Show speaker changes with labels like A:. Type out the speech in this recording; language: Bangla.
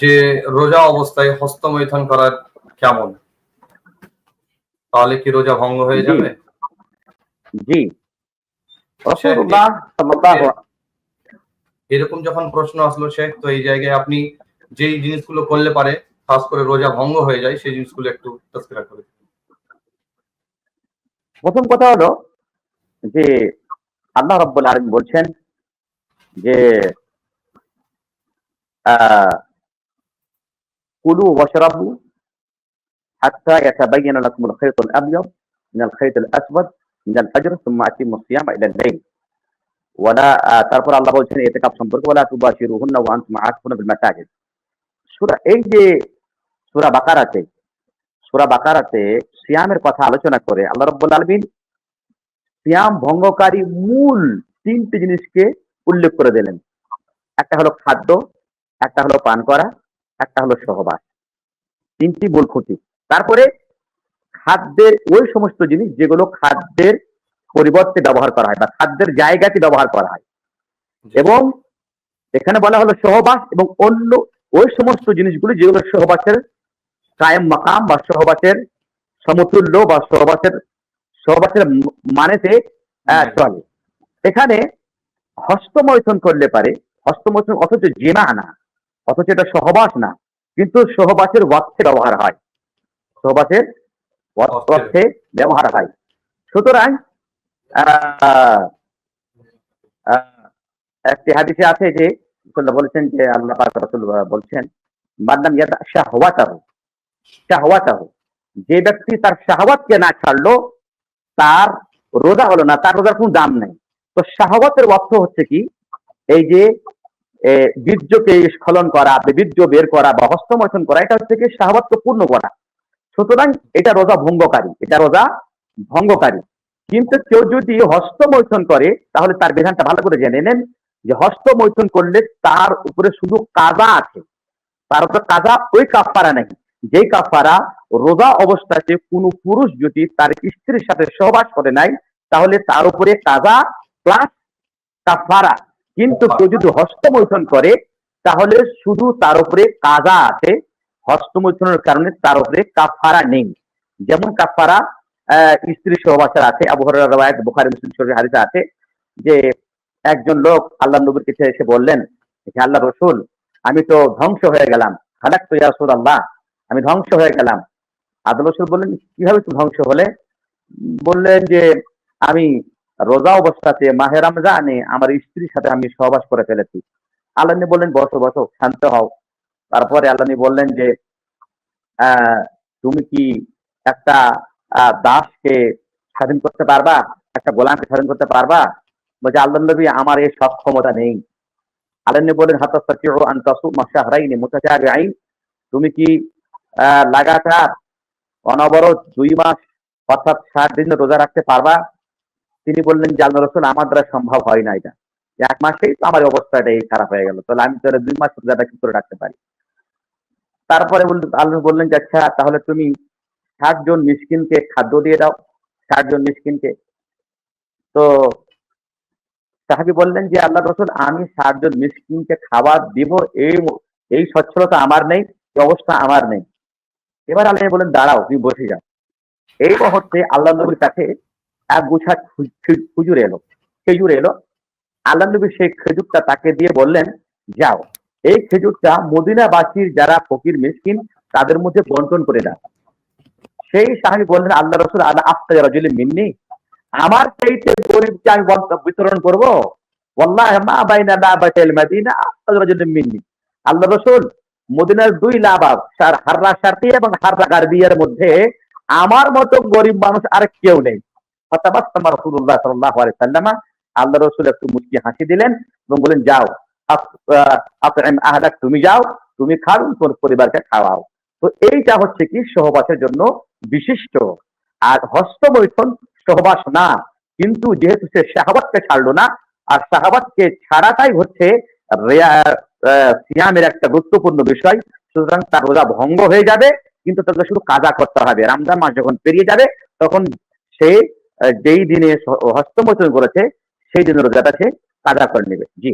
A: যে রোজা অবস্থায় হস্তমৈথুন করা কেমন? তাহলে কি রোজা ভঙ্গ হয়ে
B: জি
A: যাবে?
B: জি
A: শেখ,
B: রাসূলুল্লাহ সাল্লাল্লাহু
A: এরকম যখন প্রশ্ন আসলো শেখ, তো এই জায়গায় আপনি যেই জিনিসগুলো করলে পারে খাস করে রোজা ভঙ্গ হয়ে যায় সেই জিনিসগুলো একটু তাস্কিরা করে দিন।
B: প্রথম কথা হলো যে আল্লাহ রাব্বুল আলামিন বলছেন যে কুলু ওয়াশরাবু হাত্তা ইয়াতাবাyyana লাকুমুল খায়তুল আবয়াদ মিনাল খায়তিল আসওয়াদ মিনাল ফাজর সুম্মা আতিমুস সিয়ামা ইলাল লাইল ওয়ালা তারপর আল্লাহ বলছেন ইতিকাফ সম্পর্কে ওয়ালা তুবাশিরুহুন্না ওয়া আনতুম আকিফুনা বিল মাসাজিদ। এই যে সূরা বাকারাতে সিয়ামের কথা আলোচনা করে আল্লাহ রাব্বুল আলামিন সিয়াম ভঙ্গকারী মূল ৩টি জিনিসকে উল্লেখ করে দিলেন। একটা হলো খাদ্য, একটা হলো পান করা, একটা হলো সহবাস। ৩টি মূল খুঁটি। তারপরে খাদ্যের ওই সমস্ত জিনিস যেগুলো খাদ্যের পরিবর্তে ব্যবহার করা হয় বা খাদ্যের জায়গাতে ব্যবহার করা হয়, এবং এখানে বলা হলো সহবাস এবং অন্য ওই সমস্ত জিনিসগুলো যেগুলো সহবাসের কায়েম মাকাম বা সহবাসের সমতুল্য বা সহবাসের মানেতে চলে। এখানে হস্তমৈথুন করলে পারে, হস্তমৈথুন অথচ জিনা না, অথচ এটা সহবাস না, কিন্তু সহবাসের অর্থে ব্যবহার হয়, সহবাসের অর্থে ব্যবহার হয়। সুতরাং একটি হাদিসে আছে যে বলেছেন যে আল্লাহ পাক রাসূল বলছেন মান্নাম ইয়াদা শাহওয়াতাহু, যে ব্যক্তি তার শাহওয়াতকে না ছাড়লো তার রোজা হলো না, তার রোজার কোনো দাম নেই। তো শাহওয়াতের অর্থ হচ্ছে কি, এই যে বীর্যকে স্খলন করা, বীর্য বের করা বা হস্তমৈথুন করা, এটা হচ্ছে কি শাহওয়াতকে পূর্ণ করা। সুতরাং এটা রোজা ভঙ্গকারী। কিন্তু কেউ যদি হস্তমৈথুন করে তাহলে তার বিধানটা ভালো করে জেনে নেন যে হস্তমৈথুন করলে তার উপরে শুধু কাজা আছে, তার উপরে কাজা, ওই কাফারা নাকি যেই কাফারা রোজা অবস্থাতে কোনো পুরুষ যদি তার স্ত্রীর সাথে সহবাস করে নাই তাহলে তার উপরে কাজা প্লাস কাফারা। কিন্তু কেউ যদি হস্তমৈথুন করে তাহলে শুধু তার উপরে কাজা আছে, হস্তমৈথুনের কারণে তার উপরে কাফারা নেই। যেমন কাফারা স্ত্রী সহবাসের আছে, আবু হুরায়রা riwayat বুখারী মুসলিম শরীফের হাদিসে আছে যে একজন লোক আল্লাহর নবীর কাছে এসে বললেন যে আল্লাহ রাসূল, আমি তো ধ্বংস হয়ে গেলাম, হালাকতু ইয়া রাসূলুল্লাহ, আমি ধ্বংস হয়ে গেলাম। আল্লাহ রাসূল বললেন কিভাবে তুমি ধ্বংস হলে? বললেন যে আমি রোজা অবস্থাতে মাহে রমজানে আমার স্ত্রীর সাথে আমি সহবাস করে ফেলেছি। আল্লাহ নবী বললেন বসো শান্ত হও। তারপরে আল্লাহ নবী বললেন যে তুমি কি একটা দাসকে স্বাধীন করতে পারবা, একটা গোলামকে স্বাধীন করতে পারবা? বলছে আল্লাহ নবী আমার এই সক্ষমতা নেই। আল্লাহ নবী বললেন হাত্তা তাসতিউ আন তাসুমা শাহরাইন মুতাতাবিআইন, তুমি কি লাগাতার অনবরত 2 মাস অর্থাৎ 60 দিন রোজা রাখতে পারবা? তিনি বললেন যে আল্লাহ রাসূল আমার দ্বারা সম্ভব হয় না এটা, 1 মাসেই তো আমার অবস্থাটা এই খারাপ হয়ে গেল, তাহলে আমি তাহলে 2 মাস রোজাটা কি করে রাখতে পারি? তারপরে আল্লাহ বললেন যে আচ্ছা তাহলে তুমি 60 জন মিসকিনকে খাদ্য দিয়ে দাও, 60 জন মিসকিনকে। তো সাহাবী বললেন যে আল্লাহ রাসূল আমি 60 জন মিসকিনকে খাবার দিব এই সচ্ছলতা আমার নেই, এই অবস্থা আমার নেই। এবার আল্লাহ বলেন দাঁড়াও, তুমি বসে যাও। এই মুহূর্তে আল্লাহ নবীর কাছে এক গুছা খেজুর এলো। আল্লাহ নবী সেই খেজুরটা তাকে দিয়ে বললেন যাও, এই খেজুরটা মদিনাবাসীর যারা ফকির মিসকিন তাদের মধ্যে বন্টন করে দাও। সেই সাহাবী বললেন আল্লাহ রাসূল আলা আফতা রাজুলিন মিন্নি, আমার চাইতে গরিবকে আমি বিতরণ করব? ওয়াল্লাহি মা বাইনা লাবাতাল মদিনা আফতা রাজুলিন মিন্নি। আল্লাহ রাসূল মদিনার 2 লাবাব হাররা শারকিয়া এবং হাররা গারবিয়ার মধ্যে আমার মতো গরিব মানুষ আর কেউ নেই। ফাতাবাসসামা রাসূলুল্লাহ সাল্লাল্লাহু আলাইহি ওয়াসাল্লাম, আল্লাহ রাসূল একটু মুচকি হাসি দিলেন এবং বলেন যাও আতইম আহলাক, তুমি যাও, তুমি খাও, তোমার পরিবারকে খাওয়াও। তো এইটা হচ্ছে কি সহবাসের জন্য বিশিষ্ট। আর হস্তমৈথুন সহবাস না, কিন্তু যেহেতু সে শাহওয়াতকে ছাড়লো না, আর শাহওয়াতকে ছাড়াটাই হচ্ছে সিয়ামের একটা গুরুত্বপূর্ণ বিষয়, সুতরাং তার রোজা ভঙ্গ হয়ে যাবে, কিন্তু তাকে শুধু কাজা করতে হবে। রমজান মাস যখন পেরিয়ে যাবে তখন সে যেই দিনে হস্তমৈথুন করেছে সেই দিনের রোজাটা সে কাজা করে নেবে। জি।